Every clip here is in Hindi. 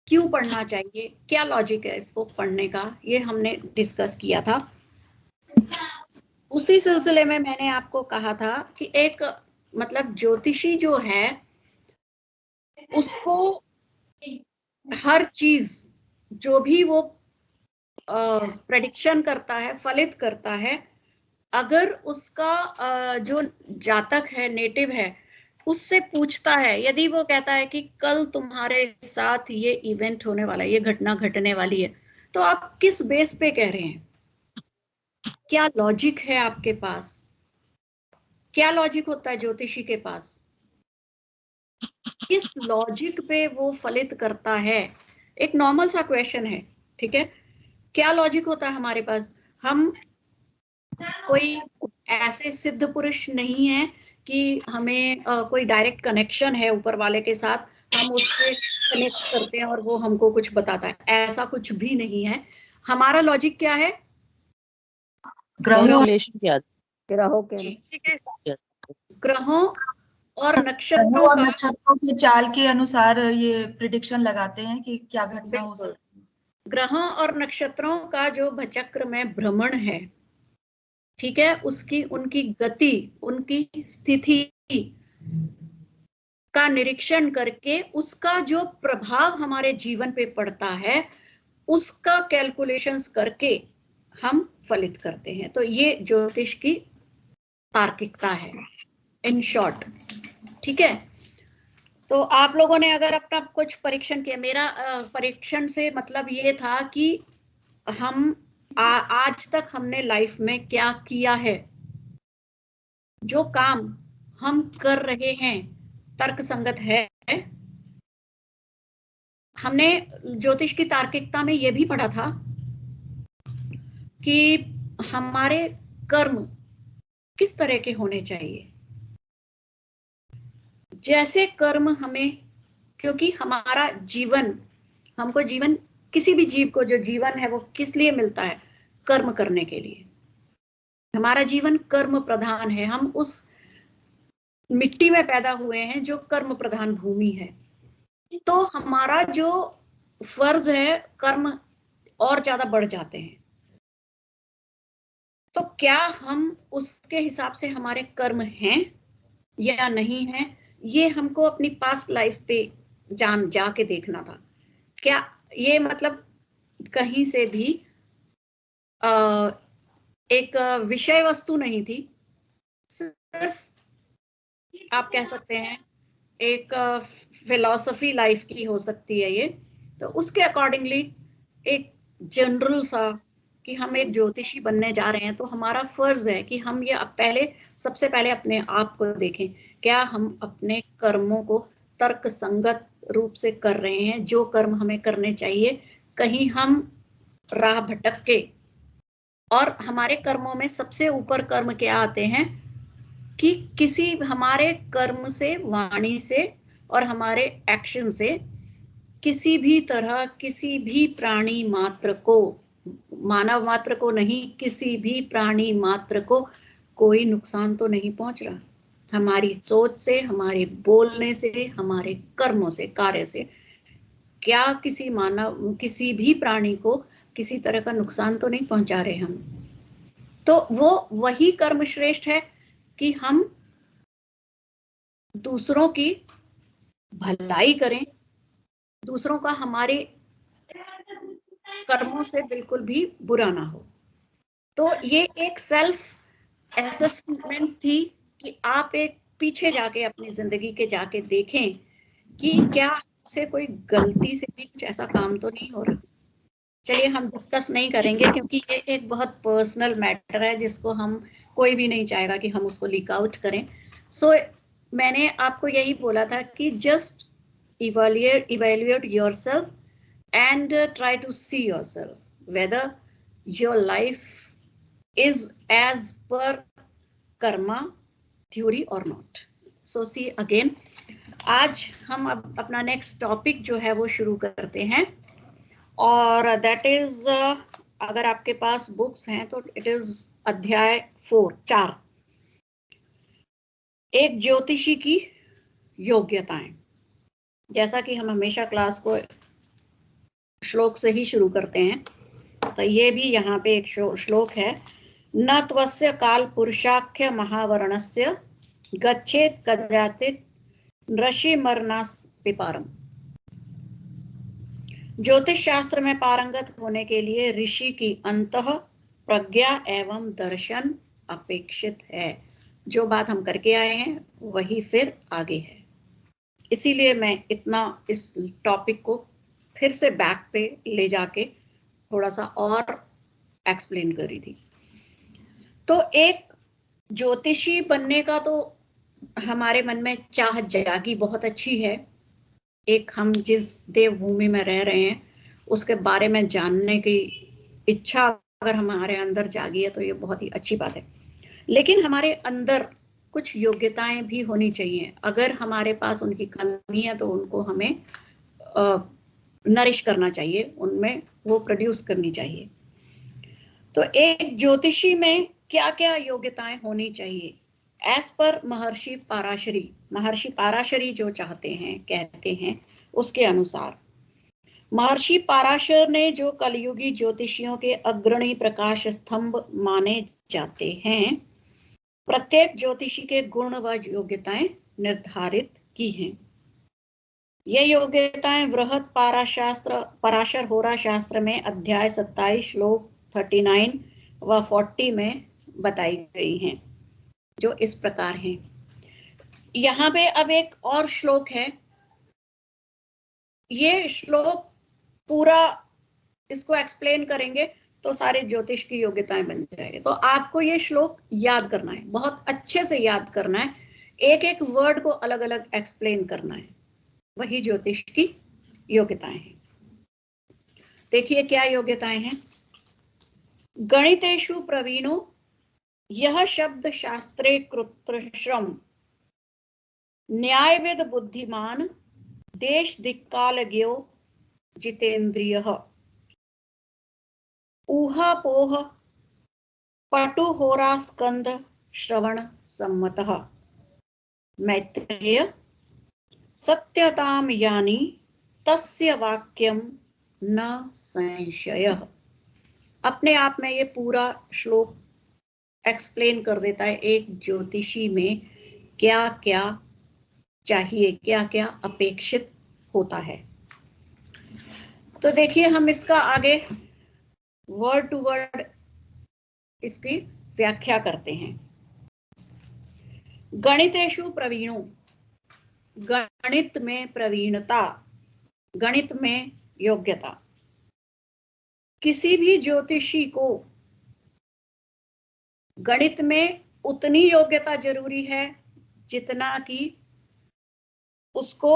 क्यों पढ़ना चाहिए, क्या लॉजिक है इसको पढ़ने का, ये हमने डिस्कस किया था। उसी सिलसिले में मैंने आपको कहा था कि एक मतलब ज्योतिषी जो है उसको हर चीज जो भी वो प्रेडिक्शन करता है, फलित करता है, अगर उसका जो जातक है, नेटिव है, उससे पूछता है, यदि वो कहता है कि कल तुम्हारे साथ ये इवेंट होने वाला है, ये घटना घटने वाली है, तो आप किस बेस पे कह रहे हैं, क्या लॉजिक है आपके पास, क्या लॉजिक होता है ज्योतिषी के पास, किस लॉजिक पे वो फलित करता है। एक नॉर्मल सा क्वेश्चन है, ठीक है, क्या लॉजिक होता है हमारे पास। हम कोई ऐसे सिद्ध पुरुष नहीं है कि हमें कोई डायरेक्ट कनेक्शन है ऊपर वाले के साथ, हम उससे कनेक्ट करते हैं और वो हमको कुछ बताता है, ऐसा कुछ भी नहीं है। हमारा लॉजिक क्या है, ग्रहों ग्रहों के ग्रहों और ग्रहों नक्षत्रों और का, नक्षत्रों के चाल के अनुसार ये प्रिडिक्शन लगाते हैं कि क्या घटना हो बिल्कुल, सकती है। ग्रहों और नक्षत्रों का जो भचक्र में भ्रमण है, ठीक है, उसकी उनकी गति, उनकी स्थिति का निरीक्षण करके उसका जो प्रभाव हमारे जीवन पे पड़ता है, उसका कैलकुलेशंस करके हम फलित करते हैं। तो ये ज्योतिष की तार्किकता है इन शॉर्ट, ठीक है। तो आप लोगों ने अगर अपना कुछ परीक्षण किया, मेरा परीक्षण से मतलब ये था कि हम आज तक हमने लाइफ में क्या किया है, जो काम हम कर रहे हैं तर्क संगत है। हमने ज्योतिष की तार्किकता में यह भी पढ़ा था कि हमारे कर्म किस तरह के होने चाहिए, जैसे कर्म हमें, क्योंकि हमारा जीवन, हमको जीवन, किसी भी जीव को जो जीवन है वो किस लिए मिलता है, कर्म करने के लिए। हमारा जीवन कर्म प्रधान है, हम उस मिट्टी में पैदा हुए हैं जो कर्म प्रधान भूमि है। तो हमारा जो फर्ज है, कर्म और ज्यादा बढ़ जाते हैं। तो क्या हम उसके हिसाब से हमारे कर्म हैं या नहीं हैं, ये हमको अपनी पास्ट लाइफ पे जाके देखना था। क्या ये मतलब कहीं से भी एक विषय वस्तु नहीं थी, सिर्फ आप कह सकते हैं एक फिलॉसफी लाइफ की हो सकती है ये। तो उसके अकॉर्डिंगली एक जनरल सा कि हम एक ज्योतिषी बनने जा रहे हैं, तो हमारा फर्ज है कि हम ये सबसे पहले अपने आप को देखें, क्या हम अपने कर्मों को तर्क संगत रूप से कर रहे हैं, जो कर्म हमें करने चाहिए, कहीं हम राह भटक के। और हमारे कर्मों में सबसे ऊपर कर्म क्या आते हैं कि किसी हमारे कर्म से, वाणी से और हमारे एक्शन से किसी भी तरह किसी भी प्राणी मात्र को, मानव मात्र को नहीं, किसी भी प्राणी मात्र को कोई नुकसान तो नहीं पहुंच रहा। हमारी सोच से, हमारे बोलने से, हमारे कर्मों से, कार्य से क्या किसी भी प्राणी को किसी तरह का नुकसान तो नहीं पहुंचा रहे हम। तो वो वही कर्म श्रेष्ठ है कि हम दूसरों की भलाई करें, दूसरों का हमारे कर्मों से बिल्कुल भी बुरा ना हो। तो ये एक सेल्फ असेसमेंट थी कि आप एक पीछे जाके अपनी जिंदगी के जाके देखें कि क्या से कोई गलती से भी कुछ ऐसा काम तो नहीं हो रहा। चलिए हम डिस्कस नहीं करेंगे क्योंकि ये एक बहुत पर्सनल मैटर है जिसको हम, कोई भी नहीं चाहेगा कि हम उसको लीक आउट करें। सो मैंने आपको यही बोला था कि just evaluate yourself and try to see yourself whether your life is as per karma theory or not. So see again, आज हम अब अपना नेक्स्ट टॉपिक जो है वो शुरू करते हैं, और दैट इज अगर आपके पास बुक्स हैं तो इट इज अध्याय 4 एक ज्योतिषी की योग्यताएं। जैसा कि हम हमेशा क्लास को श्लोक से ही शुरू करते हैं। तो ये भी यहाँ पे एक श्लोक है, न त्वस्य काल पुरुषाख्य महावर्णस्य गच्छेत कदाचित ऋषि मरनास पिपारम। ज्योतिष शास्त्र में पारंगत होने के लिए ऋषि की अंतः प्रज्ञा एवं दर्शन अपेक्षित है। जो बात हम करके आए हैं वही फिर आगे है, इसीलिए मैं इतना इस टॉपिक को फिर से बैक पे ले जाके थोड़ा सा और एक्सप्लेन करी थी। तो एक ज्योतिषी बनने का तो हमारे मन में चाह जागी बहुत अच्छी है। एक हम जिस देवभूमि में रह रहे हैं उसके बारे में जानने की इच्छा अगर हमारे अंदर जागी है तो ये बहुत ही अच्छी बात है। लेकिन हमारे अंदर कुछ योग्यताएं भी होनी चाहिए। अगर हमारे पास उनकी कमी है तो उनको हमें नरिश करना चाहिए, उनमें वो प्रोड्यूस करनी चाहिए। तो एक ज्योतिषी में क्या क्या योग्यताएं होनी चाहिए एज पर महर्षि पाराशरी जो चाहते हैं कहते हैं उसके अनुसार, महर्षि पाराशर ने जो कलयुगी ज्योतिषियों के अग्रणी प्रकाश स्तंभ माने जाते हैं, प्रत्येक ज्योतिषी के गुण व योग्यताएं निर्धारित की हैं। ये योग्यताएं वृहत पराशर होरा शास्त्र में अध्याय 27 श्लोक 39 व 40 में बताई गई हैं, जो इस प्रकार हैं। यहाँ पे अब एक और श्लोक है, ये श्लोक पूरा इसको एक्सप्लेन करेंगे तो सारे ज्योतिष की योग्यताएं बन जाएंगे। तो आपको ये श्लोक याद करना है, बहुत अच्छे से याद करना है, एक एक वर्ड को अलग अलग एक्सप्लेन करना है, वही ज्योतिष की योग्यताएं हैं। देखिए क्या योग्यताएं हैं। गणितेषु प्रवीणो यह शब्द शास्त्रे कृत्रश्रम, न्यायविद बुद्धिमान, देश दिक्कालज्ञो जितेंद्रियः, ऊहापोह पटुहोरास्कंध श्रवण सम्मतः, मैत्रेय सत्यताम यानी तस्य वाक्यम न संशयः। अपने आप में ये पूरा श्लोक एक्सप्लेन कर देता है एक ज्योतिषी में क्या क्या चाहिए, क्या क्या अपेक्षित होता है। तो देखिए हम इसका आगे वर्ड टू वर्ड इसकी व्याख्या करते हैं। गणितेषु प्रवीणो, गणित में प्रवीणता, गणित में योग्यता। किसी भी ज्योतिषी को गणित में उतनी योग्यता जरूरी है जितना कि उसको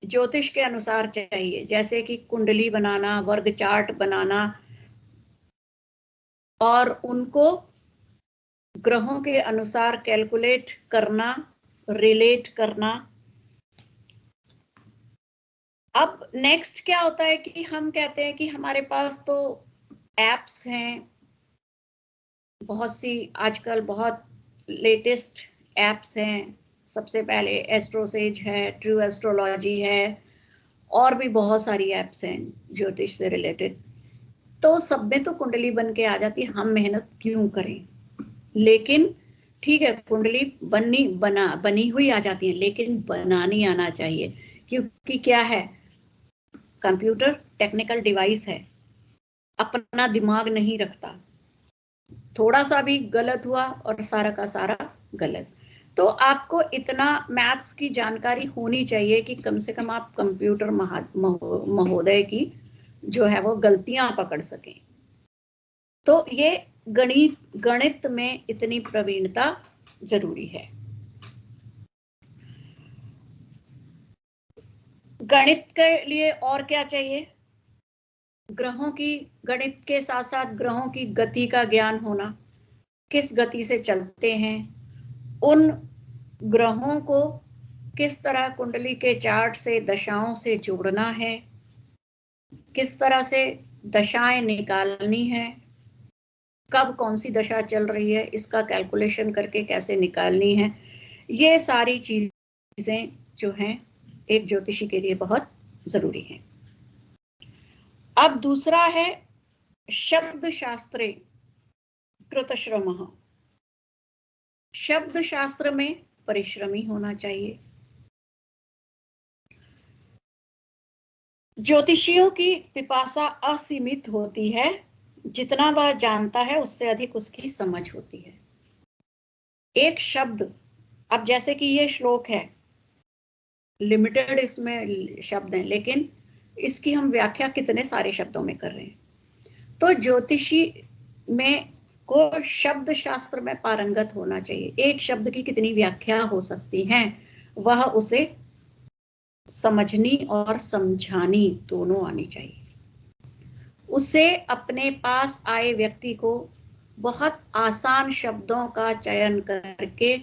ज्योतिष के अनुसार चाहिए, जैसे कि कुंडली बनाना, वर्ग चार्ट बनाना और उनको ग्रहों के अनुसार कैलकुलेट करना, रिलेट करना। अब नेक्स्ट क्या होता है कि हम कहते हैं कि हमारे पास तो एप्स हैं बहुत सी, आजकल बहुत लेटेस्ट एप्स हैं। सबसे पहले एस्ट्रोसेज है, ट्रू एस्ट्रोलॉजी है, और भी बहुत सारी एप्स हैं ज्योतिष से रिलेटेड। तो सब में तो कुंडली बन के आ जाती है, हम मेहनत क्यों करें। लेकिन ठीक है, कुंडली बनी हुई आ जाती है, लेकिन बनानी आना चाहिए, क्योंकि क्या है, कंप्यूटर टेक्निकल डिवाइस है, अपना दिमाग नहीं रखता। थोड़ा सा भी गलत हुआ और सारा का सारा गलत। तो आपको इतना मैथ्स की जानकारी होनी चाहिए कि कम से कम आप कंप्यूटर महोदय की जो है वो गलतियां पकड़ सकें। तो ये गणित में इतनी प्रवीणता जरूरी है। गणित के लिए और क्या चाहिए, ग्रहों की, गणित के साथ साथ ग्रहों की गति का ज्ञान होना, किस गति से चलते हैं, उन ग्रहों को किस तरह कुंडली के चार्ट से दशाओं से जोड़ना है, किस तरह से दशाएं निकालनी है, कब कौन सी दशा चल रही है, इसका कैलकुलेशन करके कैसे निकालनी है। ये सारी चीजें जो हैं एक ज्योतिषी के लिए बहुत जरूरी है। अब दूसरा है शब्द शास्त्रे कृतश्रमः। शब्द शास्त्र में परिश्रमी होना चाहिए। ज्योतिषियों की पिपासा असीमित होती है, जितना वह जानता है उससे अधिक उसकी समझ होती है। एक शब्द, अब जैसे कि ये श्लोक है, लिमिटेड इसमें शब्द हैं, लेकिन इसकी हम व्याख्या कितने सारे शब्दों में कर रहे हैं। तो ज्योतिषी में को शब्द शास्त्र में पारंगत होना चाहिए। एक शब्द की कितनी व्याख्या हो सकती है, वह उसे समझनी और समझानी दोनों आनी चाहिए। उसे अपने पास आए व्यक्ति को बहुत आसान शब्दों का चयन करके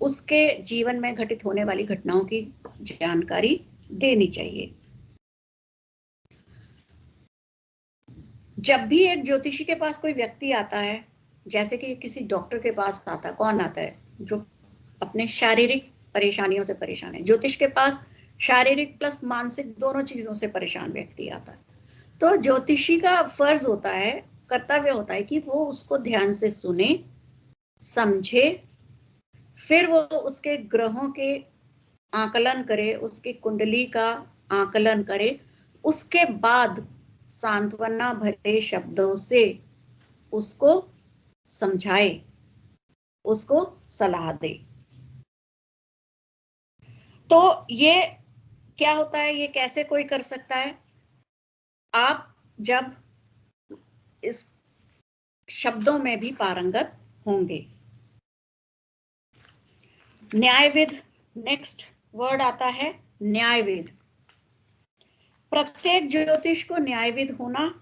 उसके जीवन में घटित होने वाली घटनाओं की जानकारी देनी चाहिए। जब भी एक ज्योतिषी के पास कोई व्यक्ति आता है, जैसे कि किसी डॉक्टर के पास आता है, कौन आता है? जो अपने शारीरिक परेशानियों से परेशान है। ज्योतिष के पास शारीरिक प्लस मानसिक दोनों चीजों से परेशान व्यक्ति आता है। तो ज्योतिषी का फर्ज होता है, कर्तव्य होता है कि वो उसको ध्यान से सुने, समझे, फिर वो उसके ग्रहों के आकलन करे, उसकी कुंडली का आकलन करे, उसके बाद सांत्वना भरे शब्दों से उसको समझाए, उसको सलाह दे। तो ये क्या होता है, ये कैसे कोई कर सकता है? आप जब इस शब्दों में भी पारंगत होंगे। न्यायविद, नेक्स्ट वर्ड आता है न्यायविद। प्रत्येक ज्योतिष को न्यायविद होना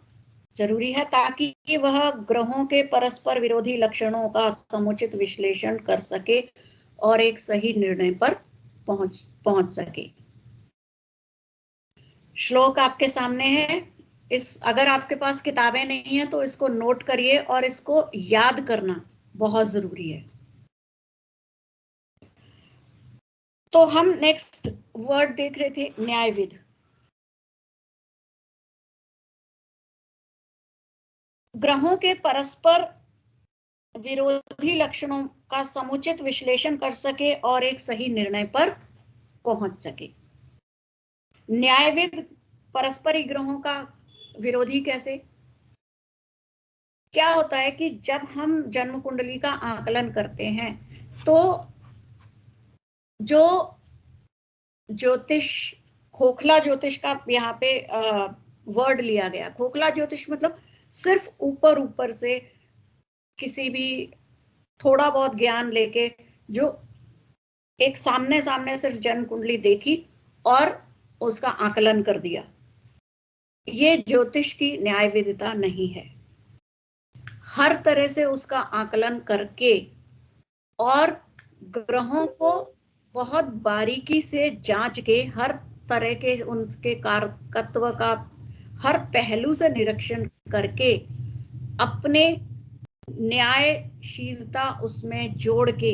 जरूरी है, ताकि वह ग्रहों के परस्पर विरोधी लक्षणों का समुचित विश्लेषण कर सके और एक सही निर्णय पर पहुंच सके। श्लोक आपके सामने है। अगर आपके पास किताबें नहीं है तो इसको नोट करिए और इसको याद करना बहुत जरूरी है। तो हम नेक्स्ट वर्ड देख रहे थे न्यायविद। ग्रहों के परस्पर विरोधी लक्षणों का समुचित विश्लेषण कर सके और एक सही निर्णय पर पहुंच सके। न्यायविद परस्परी ग्रहों का विरोधी कैसे? क्या होता है कि जब हम जन्म कुंडली का आकलन करते हैं तो जो ज्योतिष, खोखला ज्योतिष का यहाँ पे वर्ड लिया गया। खोखला ज्योतिष मतलब सिर्फ ऊपर ऊपर से किसी भी थोड़ा बहुत ज्ञान लेके जो एक सामने सामने सिर्फ जन्म कुंडली देखी और उसका आकलन कर दिया, ये ज्योतिष की न्यायविदिता नहीं है। हर तरह से उसका आकलन करके और ग्रहों को बहुत बारीकी से जांच के हर तरह के उनके कारकत्व का हर पहलू से निरीक्षण करके अपने न्यायशीलता उसमें जोड़ के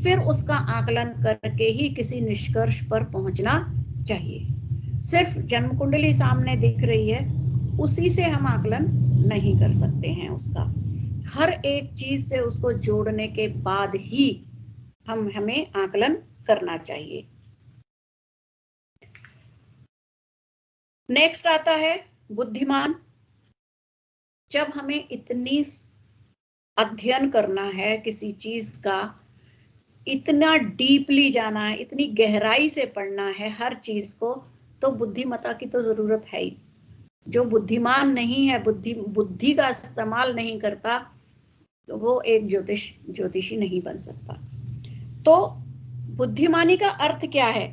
फिर उसका आकलन करके ही किसी निष्कर्ष पर पहुंचना चाहिए। सिर्फ जन्म कुंडली सामने दिख रही है, उसी से हम आकलन नहीं कर सकते हैं। उसका हर एक चीज से उसको जोड़ने के बाद ही हमें आकलन करना चाहिए। नेक्स्ट आता है बुद्धिमान। जब हमें इतनी अध्ययन करना है किसी चीज का, इतना डीपली जाना है, इतनी गहराई से पढ़ना है हर चीज को, तो बुद्धिमता की तो जरूरत है ही। जो बुद्धिमान नहीं है, बुद्धि का इस्तेमाल नहीं करता, तो वो एक ज्योतिषी नहीं बन सकता। तो बुद्धिमानी का अर्थ क्या है?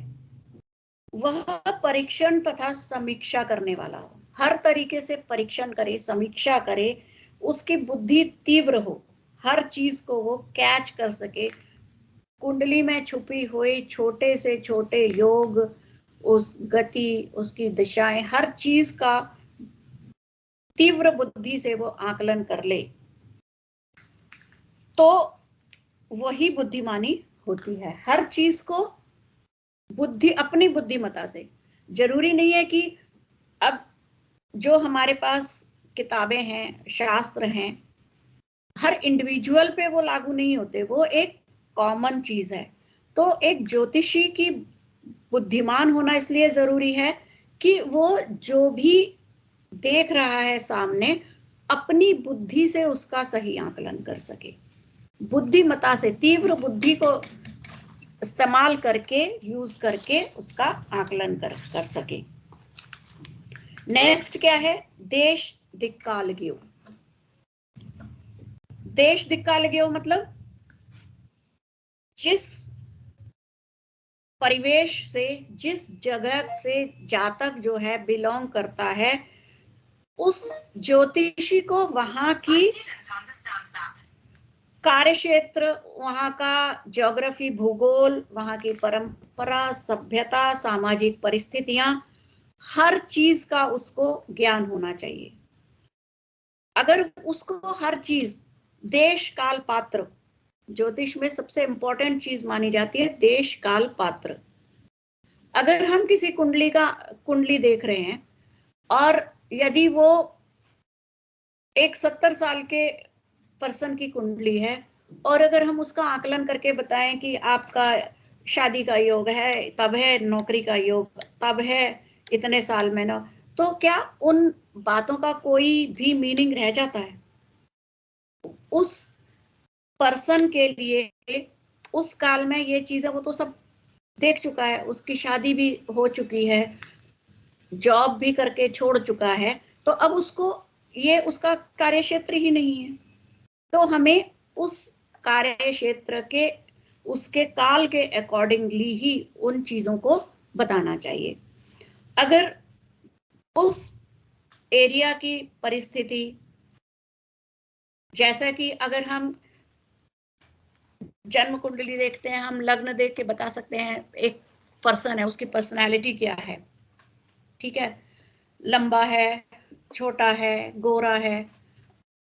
वह परीक्षण तथा समीक्षा करने वाला हो, हर तरीके से परीक्षण करे, समीक्षा करे, उसकी बुद्धि तीव्र हो, हर चीज को वो कैच कर सके। कुंडली में छुपी हुई छोटे से छोटे योग, उस गति, उसकी दिशाएं, हर चीज का तीव्र बुद्धि से वो आकलन कर ले, तो वही बुद्धिमानी होती है। हर चीज को अपनी बुद्धिमता से, जरूरी नहीं है कि अब जो हमारे पास किताबें हैं, शास्त्र हैं, हर इंडिविजुअल पे वो लागू नहीं होते, वो एक कॉमन चीज है। तो एक ज्योतिषी की बुद्धिमान होना इसलिए जरूरी है कि वो जो भी देख रहा है सामने, अपनी बुद्धि से उसका सही आकलन कर सके, बुद्धिमता से, तीव्र बुद्धि को इस्तेमाल करके, यूज करके उसका आकलन कर सके। नेक्स्ट क्या है? देश दिक्कालज्ञो। देश दिक्कालज्ञो मतलब जिस परिवेश से, जिस जगह से जातक जो है बिलोंग करता है, उस ज्योतिषी को वहां की कार्य क्षेत्र, वहां का ज्योग्राफी, भूगोल, वहां की परंपरा, सभ्यता, सामाजिक परिस्थितियां, हर चीज का उसको ज्ञान होना चाहिए। अगर उसको हर चीज, देश काल पात्र, ज्योतिष में सबसे इंपॉर्टेंट चीज मानी जाती है देश काल पात्र। अगर हम किसी कुंडली देख रहे हैं और यदि वो एक 70 साल के पर्सन की कुंडली है, और अगर हम उसका आकलन करके बताएं कि आपका शादी का योग है तब है, नौकरी का योग तब है, इतने साल में ना, तो क्या उन बातों का कोई भी मीनिंग रह जाता है? उस पर्सन के लिए उस काल में ये चीजें वो तो सब देख चुका है, उसकी शादी भी हो चुकी है, जॉब भी करके छोड़ चुका है, तो अब उसको ये उसका कार्य क्षेत्र ही नहीं है। तो हमें उस कार्य क्षेत्र के, उसके काल के अकॉर्डिंगली ही उन चीजों को बताना चाहिए। अगर उस एरिया की परिस्थिति, जैसा कि अगर हम जन्म कुंडली देखते हैं, हम लग्न देख के बता सकते हैं एक पर्सन है, उसकी पर्सनालिटी क्या है, ठीक है, लंबा है, छोटा है, गोरा है।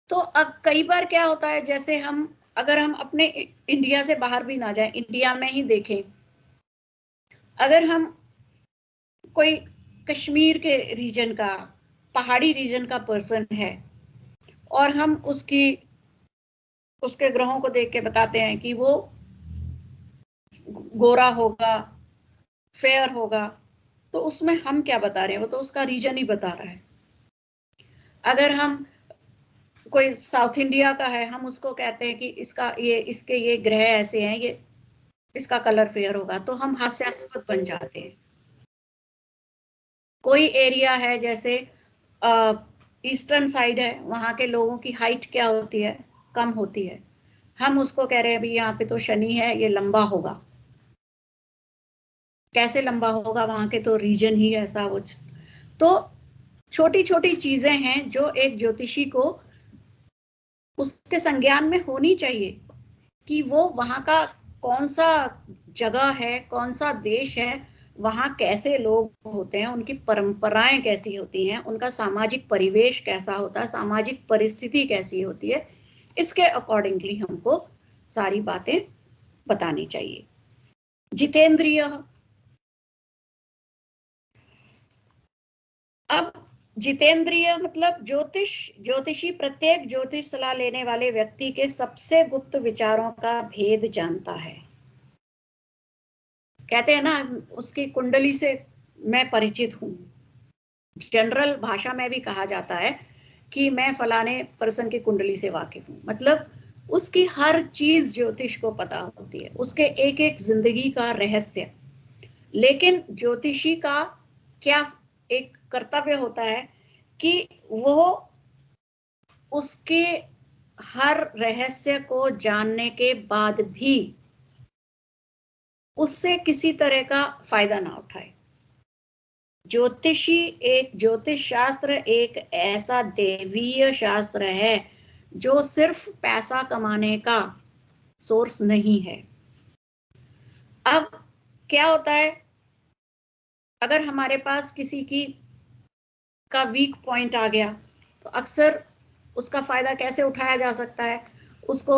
तो अब कई बार क्या होता है, जैसे हम अगर हम अपने इंडिया से बाहर भी ना जाएं, इंडिया में ही देखें, अगर हम कोई कश्मीर के रीजन का, पहाड़ी रीजन का पर्सन है, और हम उसके ग्रहों को देख के बताते हैं कि वो गोरा होगा, फेयर होगा, तो उसमें हम क्या बता रहे हैं? वो तो उसका रीजन ही बता रहा है। अगर हम कोई साउथ इंडिया का है, हम उसको कहते हैं कि इसके ये ग्रह ऐसे हैं, ये इसका कलर फेयर होगा, तो हम हास्यास्पद बन जाते हैं। कोई एरिया है जैसे ईस्टर्न साइड है, वहां के लोगों की हाइट क्या होती है? कम होती है, हम उसको कह रहे हैं अभी यहाँ पे तो शनि है, ये लंबा होगा। कैसे लंबा होगा? वहां के तो रीजन ही ऐसा। वो तो छोटी छोटी चीजें हैं जो एक ज्योतिषी को उसके संज्ञान में होनी चाहिए कि वो वहां का कौन सा जगह है, कौन सा देश है, वहां कैसे लोग होते हैं, उनकी परंपराएं कैसी होती हैं, उनका सामाजिक परिवेश कैसा होता है, सामाजिक परिस्थिति कैसी होती है, इसके अकॉर्डिंगली हमको सारी बातें बतानी चाहिए। जितेंद्रिय। अब जितेंद्रिय मतलब ज्योतिषी प्रत्येक ज्योतिष सलाह लेने वाले व्यक्ति के सबसे गुप्त विचारों का भेद जानता है। कहते हैं ना, उसकी कुंडली से मैं परिचित हूं। जनरल भाषा में भी कहा जाता है कि मैं फलाने पर्सन की कुंडली से वाकिफ हूं, मतलब उसकी हर चीज ज्योतिष को पता होती है, उसके एक एक जिंदगी का रहस्य। लेकिन ज्योतिषी का क्या एक कर्तव्य होता है कि वो उसके हर रहस्य को जानने के बाद भी उससे किसी तरह का फायदा ना उठाए। ज्योतिष शास्त्र एक ऐसा देवीय शास्त्र है जो सिर्फ पैसा कमाने का सोर्स नहीं है। अब क्या होता है, अगर हमारे पास किसी का वीक पॉइंट आ गया, तो अक्सर उसका फायदा कैसे उठाया जा सकता है? उसको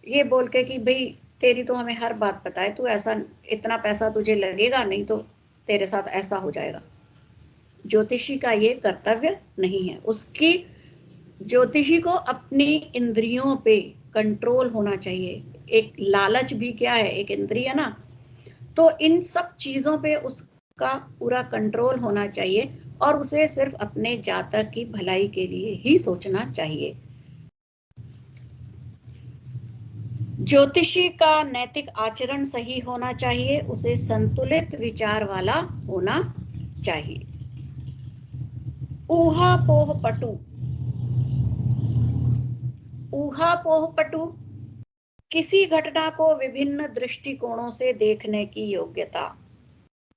ये बोल के कि भाई तेरी तो हमें हर बात पता है, तू ऐसा, इतना पैसा तुझे लगेगा नहीं तो तेरे साथ ऐसा हो जाएगा। ज्योतिषी का ये कर्तव्य नहीं है। उसकी ज्योतिषी को अपनी इंद्रियों पे कंट्रोल होना चाहिए। एक लालच भी क्या है, एक इंद्रिय ना, तो इन सब चीजों पे उसका पूरा कंट्रोल होना चाहिए और उसे सिर्फ अपने जातक की भलाई के लिए ही सोचना चाहिए। ज्योतिषी का नैतिक आचरण सही होना चाहिए, उसे संतुलित विचार वाला होना चाहिए। ऊहापोह पटु। ऊहापोह पटु, किसी घटना को विभिन्न दृष्टिकोणों से देखने की योग्यता।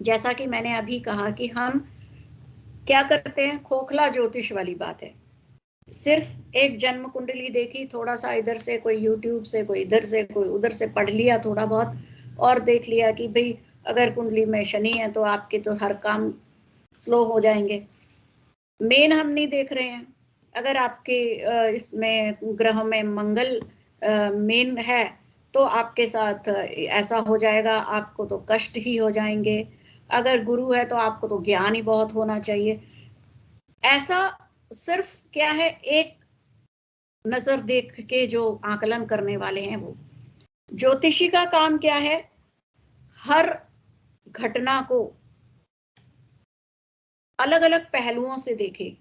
जैसा कि मैंने अभी कहा कि हम क्या करते हैं, खोखला ज्योतिष वाली बात है। सिर्फ एक जन्म कुंडली देखी, थोड़ा सा इधर से कोई यूट्यूब से, कोई इधर से, कोई उधर से पढ़ लिया थोड़ा बहुत, और देख लिया कि भाई अगर कुंडली में शनि है तो आपके तो हर काम स्लो हो जाएंगे। मेन हम नहीं देख रहे हैं। अगर आपके इसमें ग्रह में मंगल मेन है तो आपके साथ ऐसा हो जाएगा, आपको तो कष्ट ही हो जाएंगे। अगर गुरु है तो आपको तो ज्ञान ही बहुत होना चाहिए। ऐसा सिर्फ क्या है, एक नजर देख के जो आकलन करने वाले हैं वो। ज्योतिषी का काम क्या है, हर घटना को अलग अलग पहलुओं से देखे।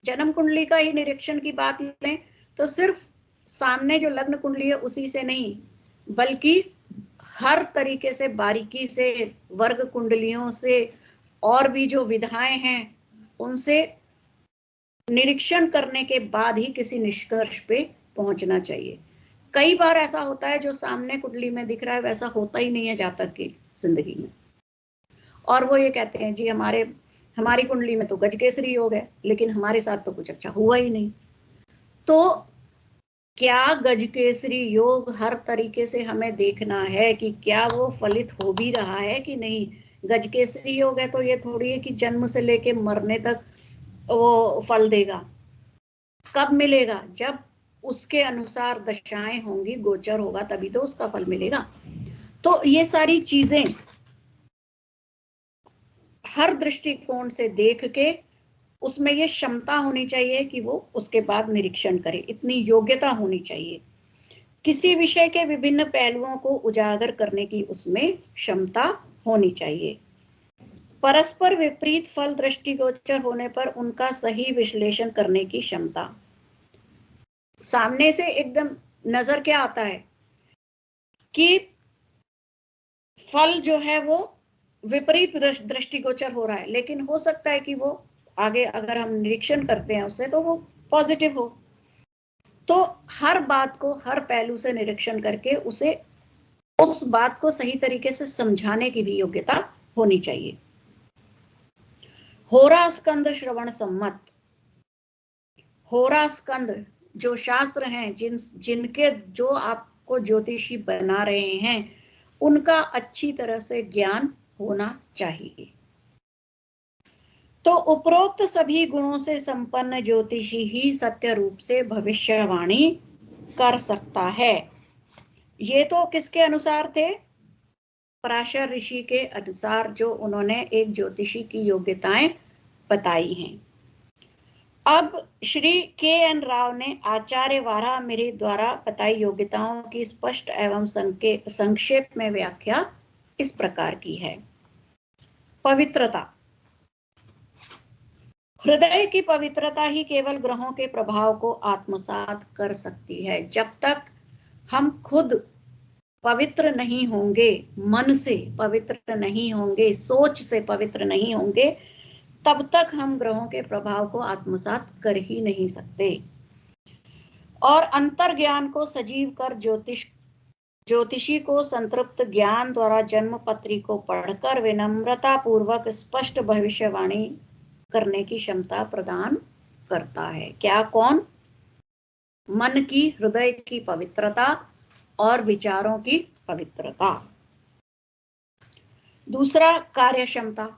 जन्म कुंडली का ही निरीक्षण की बात लें तो सिर्फ सामने जो लग्न कुंडली है उसी से नहीं, बल्कि हर तरीके से बारीकी से, वर्ग कुंडलियों से, और भी जो विधाएं हैं उनसे निरीक्षण करने के बाद ही किसी निष्कर्ष पे पहुंचना चाहिए। कई बार ऐसा होता है जो सामने कुंडली में दिख रहा है वैसा होता ही नहीं है जातक की जिंदगी में, और वो ये कहते हैं जी हमारी कुंडली में तो गजकेसरी योग है, लेकिन हमारे साथ तो कुछ अच्छा हुआ ही नहीं। तो क्या गजकेसरी योग हर तरीके से हमें देखना है कि क्या वो फलित हो भी रहा है कि नहीं। गजकेसरी योग है तो ये थोड़ी है कि जन्म से लेके मरने तक वो फल देगा। कब मिलेगा, जब उसके अनुसार दशाएं होंगी, गोचर होगा, तभी तो उसका फल मिलेगा। तो ये सारी चीजें हर दृष्टिकोण से देख के उसमें ये क्षमता होनी चाहिए कि वो उसके बाद निरीक्षण करे, इतनी योग्यता होनी चाहिए। किसी विषय के विभिन्न पहलुओं को उजागर करने की उसमें क्षमता होनी चाहिए। परस्पर विपरीत फल दृष्टिगोचर होने पर उनका सही विश्लेषण करने की क्षमता। सामने से एकदम नजर क्या आता है कि फल जो है वो विपरीत दृष्टिगोचर हो रहा है, लेकिन हो सकता है कि वो आगे अगर हम निरीक्षण करते हैं उससे तो वो पॉजिटिव हो। तो हर बात को हर पहलू से निरीक्षण करके उसे उस बात को सही तरीके से समझाने की भी योग्यता होनी चाहिए। होरा स्कंद श्रवण सम्मत। होरा स्कंद जो शास्त्र हैं, जिनके जो आपको ज्योतिषी बना रहे हैं, उनका अच्छी तरह से ज्ञान होना चाहिए। तो उपरोक्त सभी गुणों से संपन्न ज्योतिषी ही सत्य रूप से भविष्यवाणी कर सकता है। ये तो किसके अनुसार थे, पराशर ऋषि के अनुसार, जो उन्होंने एक ज्योतिषी की योग्यताएं बताई हैं। अब श्री के.एन. राव ने आचार्य वाराहमिहिर द्वारा बताई योग्यताओं की स्पष्ट एवं संक्षेप में व्याख्या इस प्रकार की है। पवित्रता। हृदय की पवित्रता ही केवल ग्रहों के प्रभाव को आत्मसात कर सकती है। जब तक हम खुद पवित्र नहीं होंगे, मन से पवित्र नहीं होंगे, सोच से पवित्र नहीं होंगे, तब तक हम ग्रहों के प्रभाव को आत्मसात कर ही नहीं सकते। और अंतर ज्ञान को सजीव कर ज्योतिषी को संतृप्त ज्ञान द्वारा जन्म पत्री को पढ़कर विनम्रता पूर्वक स्पष्ट भविष्यवाणी करने की क्षमता प्रदान करता है। क्या, कौन? मन की, हृदय की पवित्रता और विचारों की पवित्रता। दूसरा, कार्य क्षमता।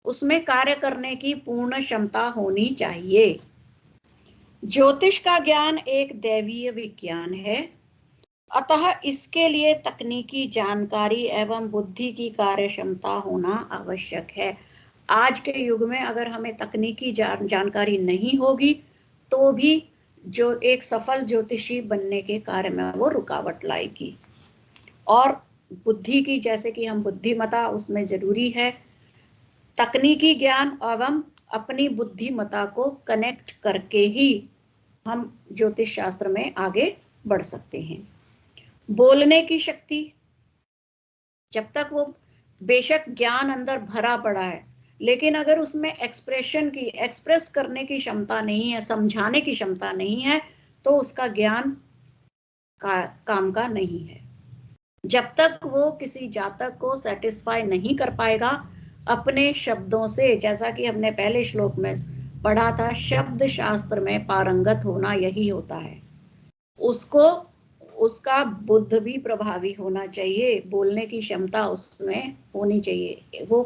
उसमें कार्य करने की पूर्ण क्षमता होनी चाहिए। ज्योतिष का ज्ञान एक दैवीय विज्ञान है, अतः इसके लिए तकनीकी जानकारी एवं बुद्धि की कार्य क्षमता होना आवश्यक है। आज के युग में अगर हमें तकनीकी जानकारी नहीं होगी तो भी जो एक सफल ज्योतिषी बनने के कार्य में वो रुकावट लाएगी। और बुद्धि की, जैसे कि हम बुद्धिमता, उसमें जरूरी है तकनीकी ज्ञान एवं अपनी बुद्धिमता को कनेक्ट करके ही हम ज्योतिष शास्त्र में आगे बढ़ सकते हैं। बोलने की शक्ति, जब तक वो बेशक ज्ञान अंदर भरा पड़ा है, लेकिन अगर उसमें एक्सप्रेस करने की क्षमता नहीं है, समझाने की क्षमता नहीं है, तो उसका ज्ञान काम का नहीं है। जब तक वो किसी जातक को सेटिस्फाई नहीं कर पाएगा अपने शब्दों से, जैसा कि हमने पहले श्लोक में पढ़ा था, शब्द शास्त्र में पारंगत होना यही होता है। उसको उसका बुद्ध भी प्रभावी होना चाहिए, बोलने की क्षमता उसमें होनी चाहिए। वो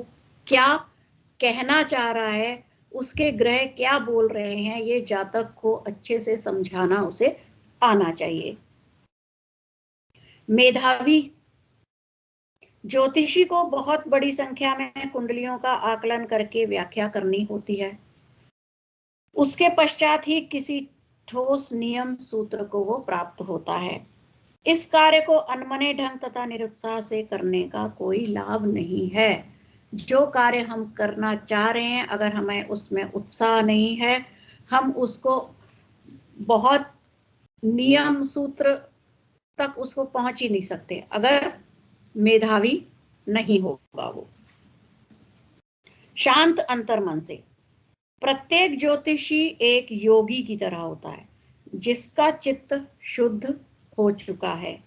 क्या कहना चाह रहा है, उसके ग्रह क्या बोल रहे हैं, ये जातक को अच्छे से समझाना उसे आना चाहिए। मेधावी, ज्योतिषी को बहुत बड़ी संख्या में कुंडलियों का आकलन करके व्याख्या करनी होती है। उसके पश्चात ही किसी ठोस नियम सूत्र को वो प्राप्त होता है। इस कार्य को अनमने ढंग तथा निरुत्साह से करने का कोई लाभ नहीं है। जो कार्य हम करना चाह रहे हैं, अगर हमें उसमें उत्साह नहीं है, हम उसको बहुत नियम सूत्र तक उसको पहुंच ही नहीं सकते अगर मेधावी नहीं होगा वो। शांत अंतर्मन से, प्रत्येक ज्योतिषी एक योगी की तरह होता है जिसका चित्त शुद्ध हो चुका है।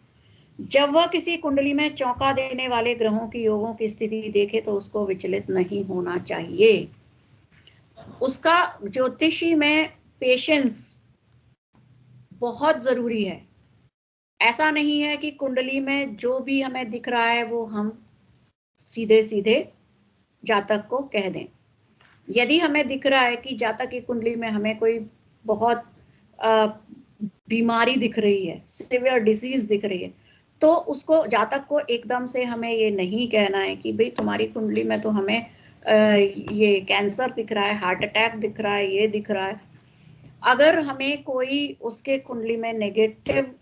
जब वह किसी कुंडली में चौंका देने वाले ग्रहों की योगों की स्थिति देखे तो उसको विचलित नहीं होना चाहिए। उसका ज्योतिषी में पेशेंस बहुत जरूरी है। ऐसा नहीं है कि कुंडली में जो भी हमें दिख रहा है वो हम सीधे सीधे जातक को कह दें। यदि हमें दिख रहा है कि जातक की कुंडली में हमें कोई बहुत बीमारी दिख रही है, सिवियर डिसीज दिख रही है, तो उसको, जातक को एकदम से हमें ये नहीं कहना है कि भाई तुम्हारी कुंडली में तो हमें ये कैंसर दिख रहा है, हार्ट अटैक दिख रहा है, ये दिख रहा है। अगर हमें कोई उसके कुंडली में नेगेटिव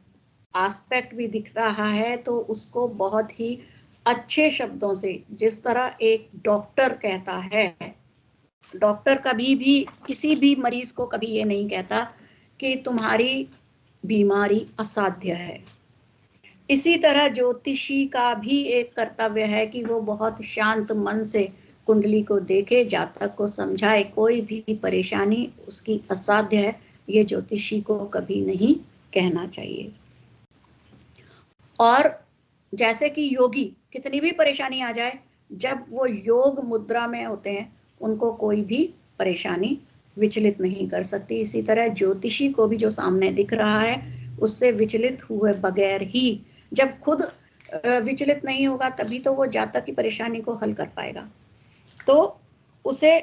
एस्पेक्ट भी दिख रहा है तो उसको बहुत ही अच्छे शब्दों से, जिस तरह एक डॉक्टर कहता है, डॉक्टर कभी भी किसी भी मरीज को कभी ये नहीं कहता कि तुम्हारी बीमारी असाध्य है। इसी तरह ज्योतिषी का भी एक कर्तव्य है कि वो बहुत शांत मन से कुंडली को देखे, जातक को समझाए। कोई भी परेशानी उसकी असाध्य है, ये ज्योतिषी को कभी नहीं कहना चाहिए। और जैसे कि योगी, कितनी भी परेशानी आ जाए, जब वो योग मुद्रा में होते हैं उनको कोई भी परेशानी विचलित नहीं कर सकती। इसी तरह ज्योतिषी को भी जो सामने दिख रहा है उससे विचलित हुए बगैर ही, जब खुद विचलित नहीं होगा तभी तो वो जातक की परेशानी को हल कर पाएगा। तो उसे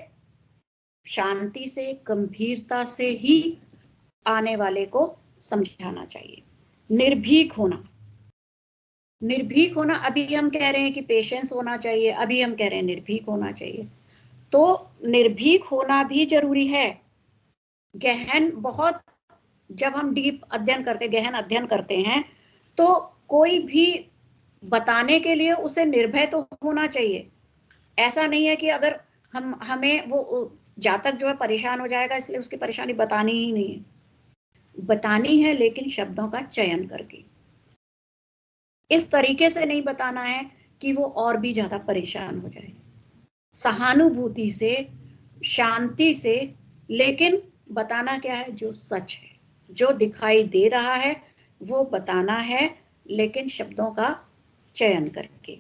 शांति से, गंभीरता से ही आने वाले को समझाना चाहिए। निर्भीक होना, निर्भीक होना, अभी हम कह रहे हैं कि पेशेंस होना चाहिए, अभी हम कह रहे हैं निर्भीक होना चाहिए। तो निर्भीक होना भी जरूरी है। गहन, बहुत, जब हम डीप अध्ययन करते, गहन अध्ययन करते हैं, तो कोई भी बताने के लिए उसे निर्भय तो होना चाहिए। ऐसा नहीं है कि अगर हमें वो जातक जो है परेशान हो जाएगा इसलिए उसकी परेशानी बतानी ही नहीं है, बतानी है, लेकिन शब्दों का चयन करके। इस तरीके से नहीं बताना है कि वो और भी ज्यादा परेशान हो जाए। सहानुभूति से, शांति से, लेकिन बताना क्या है, जो सच है, जो दिखाई दे रहा है वो बताना है, लेकिन शब्दों का चयन करके।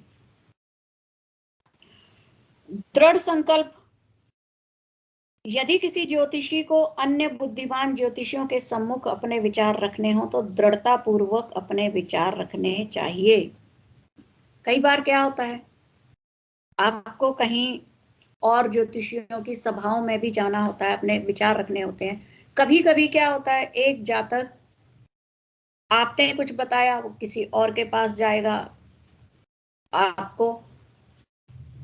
दृढ़ संकल्प, यदि किसी ज्योतिषी को अन्य बुद्धिमान ज्योतिषियों के सम्मुख अपने विचार रखने हो तो दृढ़ता पूर्वक अपने विचार रखने चाहिए। कई बार क्या होता है, आपको कहीं और ज्योतिषियों की सभाओं में भी जाना होता है, अपने विचार रखने होते हैं। कभी कभी क्या होता है, एक जातक, आपने कुछ बताया, वो किसी और के पास जाएगा, आपको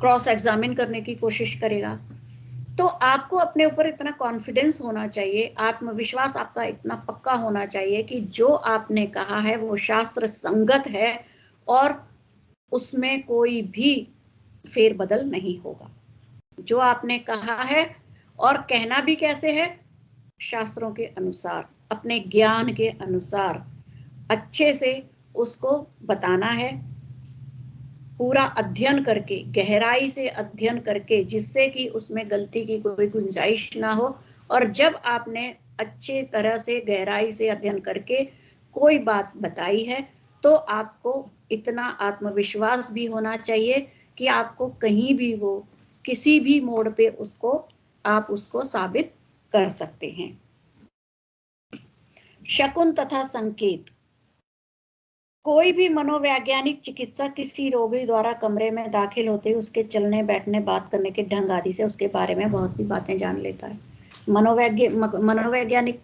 क्रॉस एग्जामिन करने की कोशिश करेगा। तो आपको अपने ऊपर इतना कॉन्फिडेंस होना चाहिए, आत्मविश्वास आपका इतना पक्का होना चाहिए कि जो आपने कहा है वो शास्त्र संगत है और उसमें कोई भी फेरबदल नहीं होगा। जो आपने कहा है, और कहना भी कैसे है, शास्त्रों के अनुसार, अपने ज्ञान के अनुसार अच्छे से उसको बताना है, पूरा अध्ययन करके, गहराई से अध्ययन करके, जिससे कि उसमें गलती की कोई गुंजाइश ना हो। और जब आपने अच्छे तरह से गहराई से अध्ययन करके कोई बात बताई है तो आपको इतना आत्मविश्वास भी होना चाहिए कि आपको कहीं भी वो किसी भी मोड़ पे आप उसको साबित कर सकते हैं। शकुन तथा संकेत। कोई भी मनोवैज्ञानिक चिकित्सक किसी रोगी द्वारा कमरे में दाखिल होते ही उसके चलने, बैठने, बात करने के ढंग आदि से उसके बारे में बहुत सी बातें जान लेता है। मनोवैज्ञानिक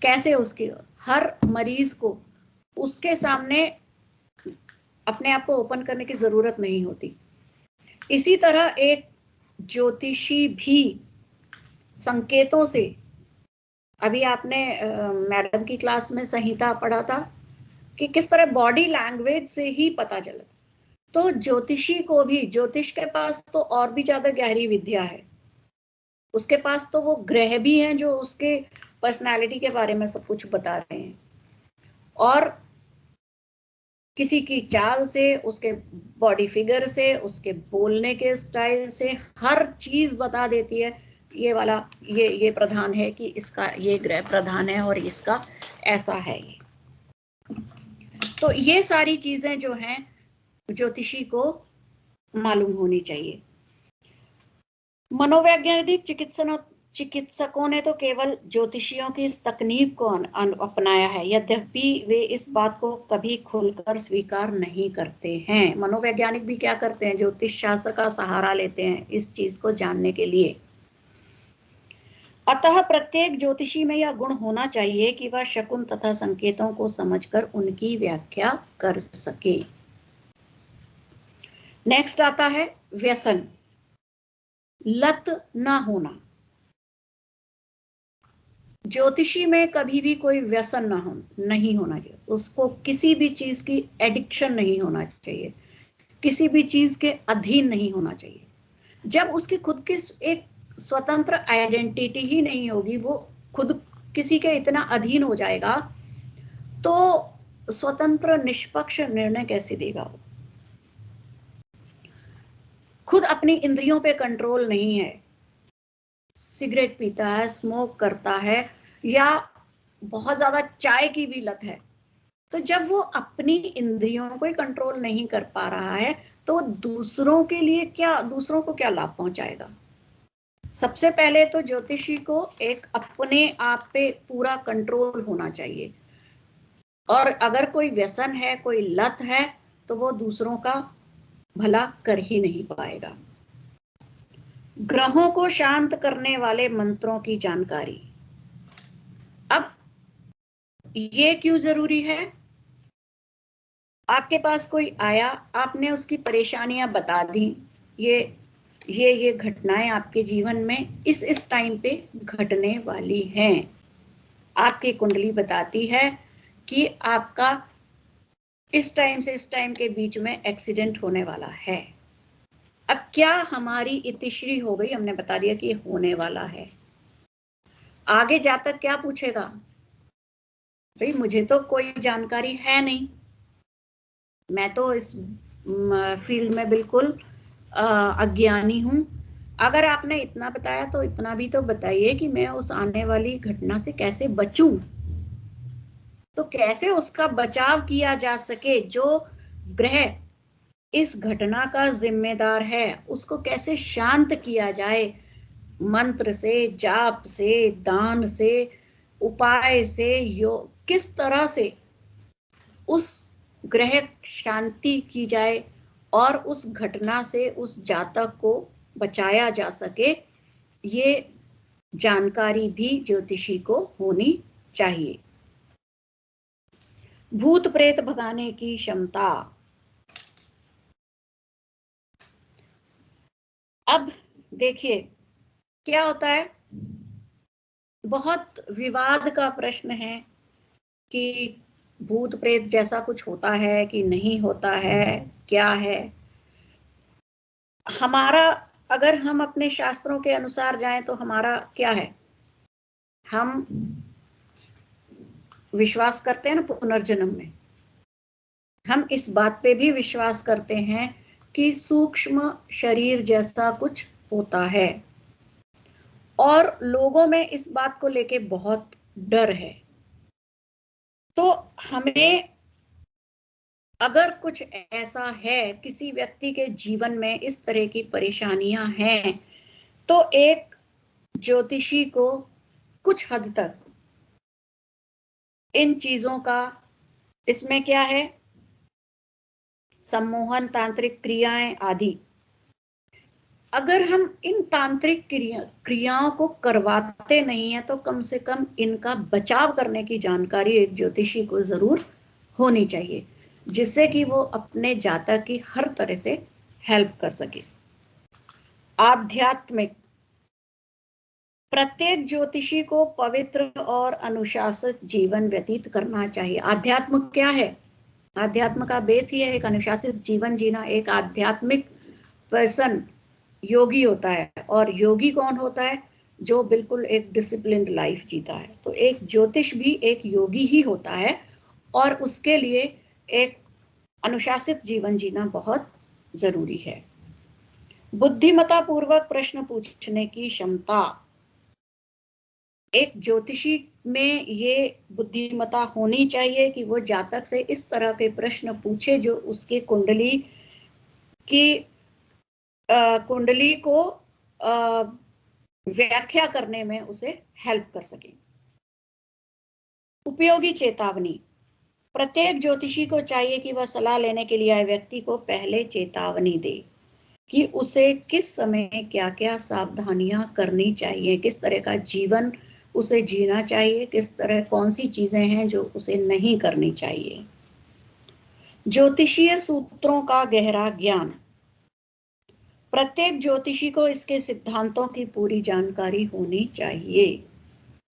कैसे उसकी, हर मरीज को उसके सामने अपने आप को ओपन करने की जरूरत नहीं होती। इसी तरह एक ज्योतिषी भी संकेतों से, अभी आपने मैडम की क्लास में संहिता पढ़ा था कि किस तरह बॉडी लैंग्वेज से ही पता चला। तो ज्योतिषी को भी, ज्योतिष के पास तो और भी ज्यादा गहरी विद्या है, उसके पास तो वो ग्रह भी हैं जो उसके पर्सनालिटी के बारे में सब कुछ बता रहे हैं, और किसी की चाल से, उसके बॉडी फिगर से, उसके बोलने के स्टाइल से हर चीज बता देती है। ये वाला ये प्रधान है कि इसका ये ग्रह प्रधान है और इसका ऐसा है ये। तो ये सारी चीजें जो हैं ज्योतिषी को मालूम होनी चाहिए। मनोवैज्ञानिक चिकित्सकों ने तो केवल ज्योतिषियों की इस तकनीक को अपनाया है, यद्यपि वे इस बात को कभी खुलकर स्वीकार नहीं करते हैं। मनोवैज्ञानिक भी क्या करते हैं, ज्योतिष शास्त्र का सहारा लेते हैं इस चीज को जानने के लिए। अतः प्रत्येक ज्योतिषी में यह गुण होना चाहिए कि वह शकुन तथा संकेतों को समझकर उनकी व्याख्या कर सके। नेक्स्ट आता है व्यसन, लत ना होना। ज्योतिषी में कभी भी कोई व्यसन नहीं होना चाहिए, उसको किसी भी चीज की एडिक्शन नहीं होना चाहिए, किसी भी चीज के अधीन नहीं होना चाहिए। जब उसकी खुद की एक स्वतंत्र आइडेंटिटी ही नहीं होगी, वो खुद किसी के इतना अधीन हो जाएगा तो स्वतंत्र निष्पक्ष निर्णय कैसे देगा वो? खुद अपनी इंद्रियों पे कंट्रोल नहीं है, सिगरेट पीता है, स्मोक करता है, या बहुत ज्यादा चाय की भी लत है, तो जब वो अपनी इंद्रियों को ही कंट्रोल नहीं कर पा रहा है तो दूसरों के लिए क्या, दूसरों को क्या लाभ पहुंचाएगा? सबसे पहले तो ज्योतिषी को एक अपने आप पे पूरा कंट्रोल होना चाहिए, और अगर कोई व्यसन है, कोई लत है, तो वो दूसरों का भला कर ही नहीं पाएगा। ग्रहों को शांत करने वाले मंत्रों की जानकारी। अब ये क्यों जरूरी है? आपके पास कोई आया, आपने उसकी परेशानियां बता दी, ये घटनाएं आपके जीवन में इस टाइम पे घटने वाली हैं। आपकी कुंडली बताती है कि आपका इस टाइम से इस टाइम के बीच में एक्सीडेंट होने वाला है। अब क्या हमारी इतिश्री हो गई, हमने बता दिया कि होने वाला है, आगे जातक क्या पूछेगा? भाई मुझे तो कोई जानकारी है नहीं, मैं तो इस फील्ड में बिल्कुल अज्ञानी हूं। अगर आपने इतना बताया तो इतना भी तो बताइए कि मैं उस आने वाली घटना से कैसे बचूं, तो कैसे उसका बचाव किया जा सके। जो ग्रह इस घटना का जिम्मेदार है उसको कैसे शांत किया जाए, मंत्र से, जाप से, दान से, उपाय से, योग, किस तरह से उस ग्रह शांति की जाए और उस घटना से उस जातक को बचाया जा सके, ये जानकारी भी ज्योतिषी को होनी चाहिए। भूत प्रेत भगाने की क्षमता। अब देखिए क्या होता है, बहुत विवाद का प्रश्न है कि भूत प्रेत जैसा कुछ होता है कि नहीं होता है, क्या है। हमारा, अगर हम अपने शास्त्रों के अनुसार जाएं तो हमारा क्या है, हम विश्वास करते हैं ना पुनर्जन्म में। हम इस बात पे भी विश्वास करते हैं कि सूक्ष्म शरीर जैसा कुछ होता है, और लोगों में इस बात को लेके बहुत डर है। तो हमें, अगर कुछ ऐसा है, किसी व्यक्ति के जीवन में इस तरह की परेशानियां हैं, तो एक ज्योतिषी को कुछ हद तक इन चीजों का, इसमें क्या है, सम्मोहन, तांत्रिक क्रियाएं आदि, अगर हम इन तांत्रिक क्रियाओं को करवाते नहीं है तो कम से कम इनका बचाव करने की जानकारी एक ज्योतिषी को जरूर होनी चाहिए, जिससे कि वो अपने जातक की हर तरह से हेल्प कर सके। आध्यात्मिक, प्रत्येक ज्योतिषी को पवित्र और अनुशासित जीवन व्यतीत करना चाहिए। आध्यात्म क्या है? आध्यात्म का बेस ही है एक अनुशासित जीवन जीना। एक आध्यात्मिक पर्सन योगी होता है, और योगी कौन होता है? जो बिल्कुल एक डिसिप्लिन्ड लाइफ जीता है। तो एक ज्योतिष भी एक योगी ही होता है, और उसके लिए एक अनुशासित जीवन जीना बहुत जरूरी है। बुद्धिमत्ता पूर्वक प्रश्न पूछने की क्षमता, एक ज्योतिषी में ये बुद्धिमत्ता होनी चाहिए कि वो जातक से इस तरह के प्रश्न पूछे जो उसके कुंडली की कुंडली को व्याख्या करने में उसे हेल्प कर सके। उपयोगी चेतावनी, प्रत्येक ज्योतिषी को चाहिए कि वह सलाह लेने के लिए आए व्यक्ति को पहले चेतावनी दे कि उसे किस समय क्या क्या सावधानियां करनी चाहिए, किस तरह का जीवन उसे जीना चाहिए, किस तरह, कौन सी चीजें हैं जो उसे नहीं करनी चाहिए। ज्योतिषीय सूत्रों का गहरा ज्ञान, प्रत्येक ज्योतिषी को इसके सिद्धांतों की पूरी जानकारी होनी चाहिए।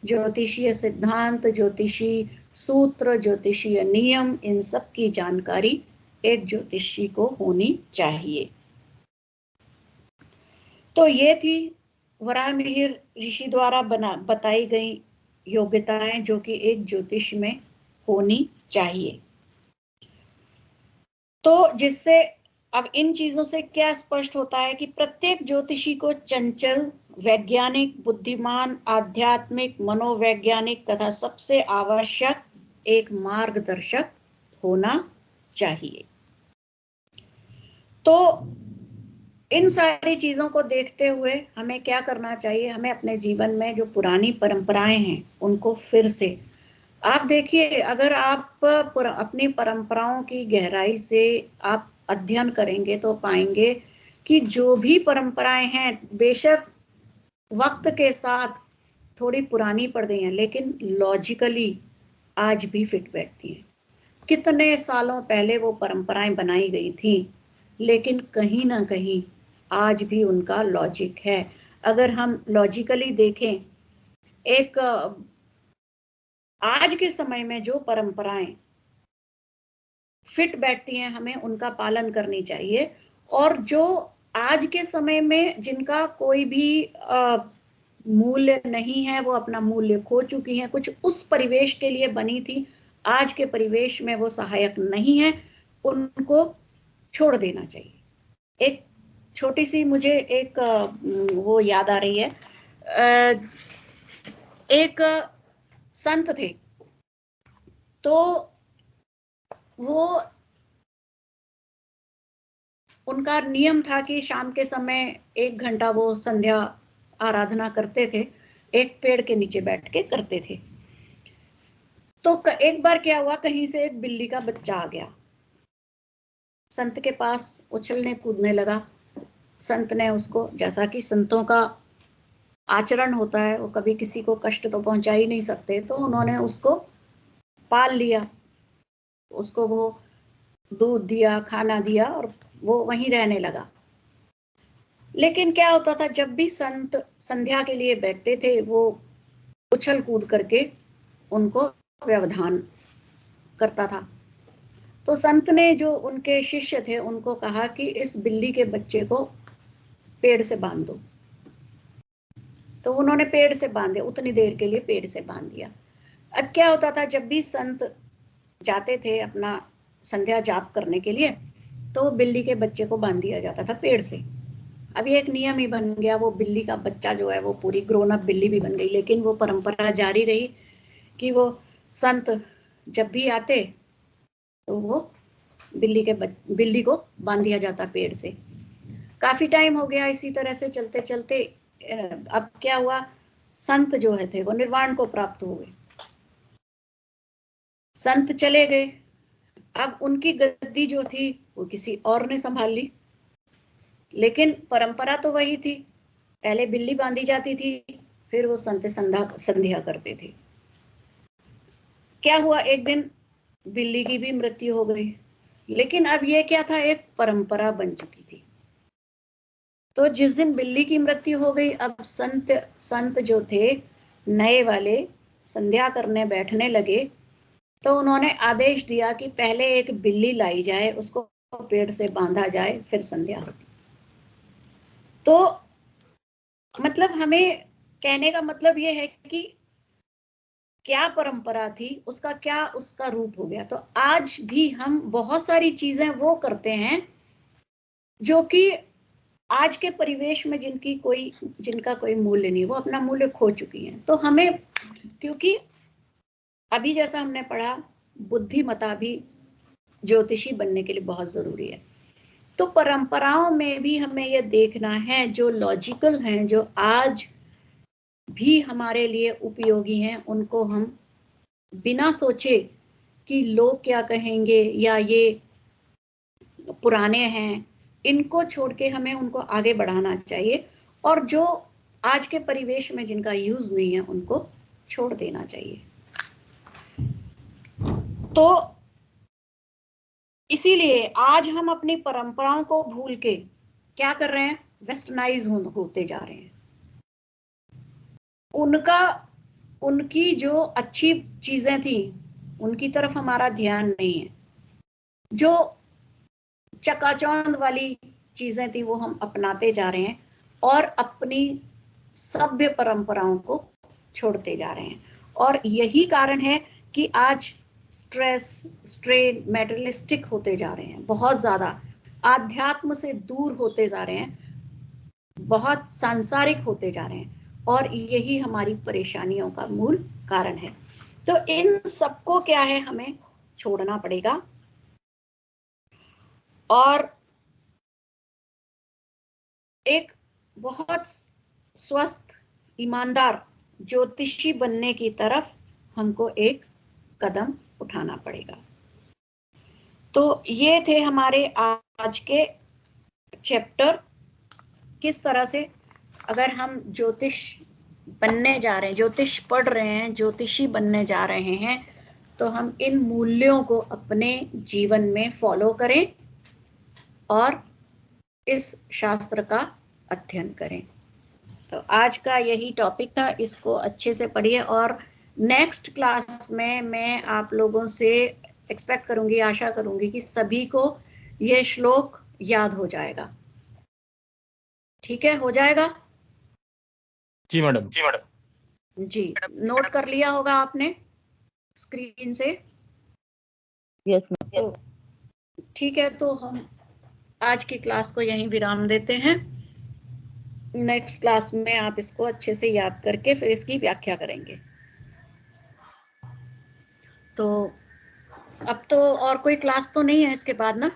ज्योतिषीय सिद्धांत, ज्योतिषी सूत्र, ज्योतिषीय नियम, इन सब की जानकारी एक ज्योतिषी को होनी चाहिए। तो ये थी वराहमिहिर ऋषि द्वारा बताई गई योग्यताएं जो कि एक ज्योतिष में होनी चाहिए। तो जिससे अब इन चीजों से क्या स्पष्ट होता है कि प्रत्येक ज्योतिषी को चंचल, वैज्ञानिक, बुद्धिमान, आध्यात्मिक, मनोवैज्ञानिक तथा सबसे आवश्यक एक मार्गदर्शक होना चाहिए। तो इन सारी चीजों को देखते हुए हमें क्या करना चाहिए? हमें अपने जीवन में जो पुरानी परंपराएं हैं उनको फिर से, आप देखिए, अगर आप अपनी परंपराओं की गहराई से आप अध्ययन करेंगे तो पाएंगे कि जो भी परंपराएं हैं बेशक वक्त के साथ थोड़ी पुरानी पड़ गई हैं, लेकिन लॉजिकली आज भी फिट बैठती हैं। कितने सालों पहले वो परंपराएं बनाई गई थी, लेकिन कहीं ना कहीं आज भी उनका लॉजिक है। अगर हम लॉजिकली देखें, एक आज के समय में जो परंपराएं फिट बैठती हैं हमें उनका पालन करनी चाहिए, और जो आज के समय में जिनका कोई भी मूल्य नहीं है, वो अपना मूल्य खो चुकी हैं, कुछ उस परिवेश के लिए बनी थी, आज के परिवेश में वो सहायक नहीं है, उनको छोड़ देना चाहिए। एक छोटी सी मुझे एक वो याद आ रही है। एक संत थे, तो वो, उनका नियम था कि शाम के समय 1 घंटा वो संध्या आराधना करते थे, एक पेड़ के नीचे बैठ के करते थे। तो एक बार क्या हुआ, कहीं से एक बिल्ली का बच्चा आ गया, संत के पास उछलने कूदने लगा। संत ने उसको, जैसा कि संतों का आचरण होता है, वो कभी किसी को कष्ट तो पहुंचा ही नहीं सकते, तो उन्होंने उसको पाल लिया, उसको वो दूध दिया, खाना दिया, और वो वहीं रहने लगा। लेकिन क्या होता था, जब भी संत संध्या के लिए बैठते थे वो उछल कूद करके उनको व्यवधान करता था। तो संत ने जो उनके शिष्य थे उनको कहा कि इस बिल्ली के बच्चे को पेड़ से बांध दो। तो उन्होंने पेड़ से बांधे, उतनी देर के लिए पेड़ से बांध दिया। अब क्या होता था, जब भी संत जाते थे अपना संध्या जाप करने के लिए तो बिल्ली के बच्चे को बांध दिया जाता था पेड़ से। अब ये एक नियम ही बन गया, वो बिल्ली का बच्चा जो है वो पूरी ग्रोन अप बिल्ली भी बन गई। लेकिन वो परंपरा जारी रही कि वो संत जब भी आते तो वो बिल्ली को बांध दिया जाता पेड़ से। काफी टाइम हो गया इसी तरह से चलते चलते। अब क्या हुआ, संत जो है थे वो निर्वाण को प्राप्त हो गए, संत चले गए। अब उनकी गद्दी जो थी वो किसी और ने संभाल ली, लेकिन परंपरा तो वही थी, पहले बिल्ली बांधी जाती थी फिर वो संत संध्या करते थे। क्या हुआ, एक दिन बिल्ली की भी मृत्यु हो गई, लेकिन अब ये क्या था, एक परंपरा बन चुकी थी। तो जिस दिन बिल्ली की मृत्यु हो गई, अब संत जो थे नए वाले संध्या करने बैठने लगे, तो उन्होंने आदेश दिया कि पहले एक बिल्ली लाई जाए, उसको पेड़ से बांधा जाए, फिर संध्या होती। तो मतलब हमें कहने का मतलब ये है कि क्या परंपरा थी उसका रूप हो गया। तो आज भी हम बहुत सारी चीजें वो करते हैं जो कि आज के परिवेश में जिनका कोई मूल्य नहीं, वो अपना मूल्य खो चुकी हैं। तो हमें, क्योंकि अभी जैसा हमने पढ़ा, बुद्धिमता भी ज्योतिषी बनने के लिए बहुत जरूरी है। तो परंपराओं में भी हमें यह देखना है, जो लॉजिकल हैं, जो आज भी हमारे लिए उपयोगी हैं, उनको हम बिना सोचे कि लोग क्या कहेंगे या ये पुराने हैं, इनको छोड़ के हमें उनको आगे बढ़ाना चाहिए। और जो आज के परिवेश में जिनका यूज नहीं है उनको छोड़ देना चाहिए। तो इसीलिए आज हम अपनी परंपराओं को भूल के क्या कर रहे हैं, वेस्टर्नाइज होते जा रहे हैं। उनकी जो अच्छी चीजें थी उनकी तरफ हमारा ध्यान नहीं है, जो चकाचौंध वाली चीजें थी वो हम अपनाते जा रहे हैं और अपनी सभ्य परंपराओं को छोड़ते जा रहे हैं। और यही कारण है कि आज स्ट्रेस, स्ट्रेन, मेटेरियलिस्टिक होते जा रहे हैं, बहुत ज्यादा आध्यात्म से दूर होते जा रहे हैं, बहुत सांसारिक होते जा रहे हैं, और यही हमारी परेशानियों का मूल कारण है। तो इन सबको क्या है, हमें छोड़ना पड़ेगा और एक बहुत स्वस्थ, ईमानदार ज्योतिषी बनने की तरफ हमको एक कदम उठाना पड़ेगा। तो ये थे हमारे आज के चैप्टर, किस तरह से अगर हम ज्योतिष बनने जा रहे हैं, ज्योतिष पढ़ रहे हैं, ज्योतिषी बनने जा रहे हैं, तो हम इन मूल्यों को अपने जीवन में फॉलो करें और इस शास्त्र का अध्ययन करें। तो आज का यही टॉपिक था, इसको अच्छे से पढ़िए और नेक्स्ट क्लास में मैं आप लोगों से एक्सपेक्ट करूंगी, आशा करूंगी कि सभी को ये श्लोक याद हो जाएगा। ठीक है, हो जाएगा? जी मैडम। जी, नोट कर लिया होगा आपने स्क्रीन से? यस तो ठीक है, तो हम आज की क्लास को यहीं विराम देते हैं। नेक्स्ट क्लास में आप इसको अच्छे से याद करके फिर इसकी व्याख्या करेंगे। तो अब तो और कोई क्लास तो नहीं है इसके बाद ना?